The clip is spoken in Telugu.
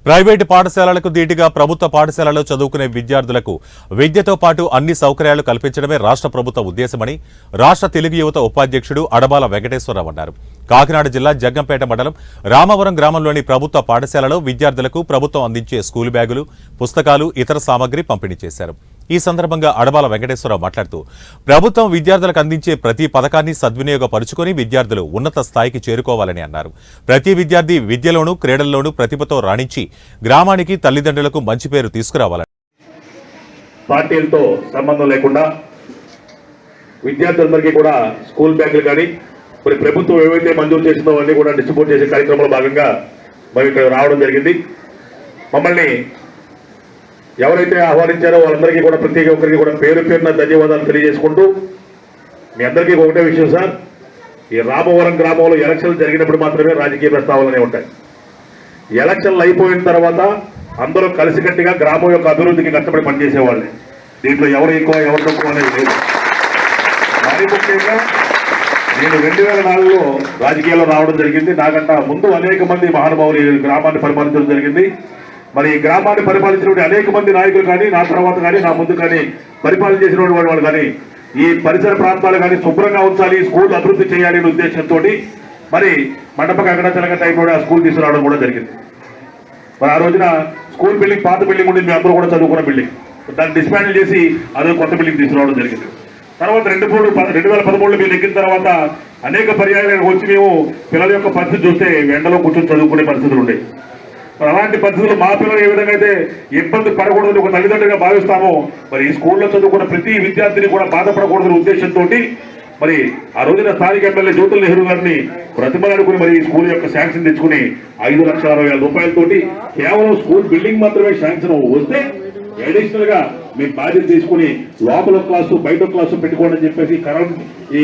ప్రైవేటు పాఠశాలలకు ధీటుగా ప్రభుత్వ పాఠశాలలో చదువుకునే విద్యార్థులకు విద్యతో పాటు అన్ని సౌకర్యాలు కల్పించడమే రాష్ట్ర ప్రభుత్వ ఉద్దేశమని రాష్ట్ర తెలుగు యువత ఉపాధ్యక్షుడు అడబాల వెంకటేశ్వరరావు అన్నారు. కాకినాడ జిల్లా జగ్గంపేట మండలం రామవరం గ్రామంలోని ప్రభుత్వ పాఠశాలలో విద్యార్థులకు ప్రభుత్వం అందించే స్కూల్ బ్యాగులు, పుస్తకాలు, ఇతర సామగ్రి పంపిణీ చేశారు. ఈ సందర్భంగా అడబాల వెంకటేశ్వరరావు మాట్లాడుతూ ప్రభుత్వం విద్యార్థులకు అందించే ప్రతి పథకాన్ని సద్వినియోగపరుచుకొని విద్యార్థులు ఉన్నత స్థాయికి చేరుకోవాలని అన్నారు. ప్రతి విద్యార్థి విద్యలోనూ క్రీడల్లోనూ ప్రతిభతో రాణించి గ్రామానికి తల్లిదండ్రులకు మంచి పేరు తీసుకురావాలని పార్టీలతో సంబంధం లేకుండా విద్యార్థులందరికీ కూడా స్కూల్ బ్యాగులు కానీ మరి ప్రభుత్వం ఏవైతే మంజూరు చేసిందో అన్నీ కూడా డిస్ట్రిబ్యూట్ చేసే కార్యక్రమంలో భాగంగా మరి ఇక్కడ రావడం జరిగింది. మమ్మల్ని ఎవరైతే ఆహ్వానించారో వాళ్ళందరికీ కూడా ప్రతి ఒక్కరికి కూడా పేరు పేరున ధన్యవాదాలు తెలియజేసుకుంటూ మీ అందరికీ ఒకటే విషయం సార్, ఈ రామవరం గ్రామంలో ఎలక్షన్లు జరిగినప్పుడు మాత్రమే రాజకీయ ప్రస్తావనలనే ఉంటాయి. ఎలక్షన్లు అయిపోయిన తర్వాత అందరూ కలిసికట్టుగా గ్రామం యొక్క అభివృద్ధికి కష్టపడి పనిచేసేవాళ్ళే. దీంట్లో ఎవరు ఎక్కువ ఎవరు తక్కువ అనేది లేదు. మరీ ముఖ్యంగా నేను 2004లో రాజకీయాల్లో రావడం జరిగింది. నాకంట ముందు అనేక మంది మహానుభావులు ఈ గ్రామాన్ని పరిపాలించడం జరిగింది. మరి ఈ గ్రామాన్ని పరిపాలించినటువంటి అనేక మంది నాయకులు కానీ నా తర్వాత కానీ నా ముందు కానీ పరిపాలన చేసినటువంటి వాళ్ళు కానీ ఈ పరిసర ప్రాంతాలు కానీ శుభ్రంగా ఉంచాలి, స్కూల్ అభివృద్ధి చేయాలి అనే ఉద్దేశంతో మరి మండప అక్కడ తెలంగాణ టైంలో ఆ స్కూల్ తీసుకురావడం కూడా జరిగింది. మరి ఆ రోజున స్కూల్ బిల్డింగ్ పాత బిల్డింగ్ ఉండి మేము అందరూ కూడా చదువుకున్న బిల్డింగ్, దాన్ని డిస్మాండిల్ చేసి అదే కొత్త బిల్డింగ్ తీసుకురావడం జరిగింది. తర్వాత 2013లో మీరు ఎక్కిన తర్వాత అనేక పర్యాయాలు వచ్చి మేము పిల్లల యొక్క పరిస్థితి చూస్తే ఎండలో కూర్చొని చదువుకునే పరిస్థితులు ఉండేవి. మరి అలాంటి పరిస్థితుల్లో మా పిల్లలు ఏ విధంగా అయితే ఇబ్బంది పడకూడదని ఒక తల్లిదండ్రులుగా భావిస్తామో మరి ఈ స్కూల్లో చదువుకున్న ప్రతి విద్యార్థిని కూడా బాధపడకూడదనే ఉద్దేశంతో మరి ఆ రోజున స్థానిక ఎమ్మెల్యే జ్యోతుల నెహ్రూ గారిని ప్రతిమలాడుకుని మరి ఈ స్కూల్ యొక్క శాంక్షన్ తెచ్చుకుని 5,60,000 రూపాయలతోటి కేవలం స్కూల్ బిల్డింగ్ మాత్రమే శాంక్షన్ వస్తే అడిషనల్ గా మేము బాధ్యత తీసుకుని లోపల క్లాసు బయట క్లాసు పెట్టుకోండి అని చెప్పేసి ఈ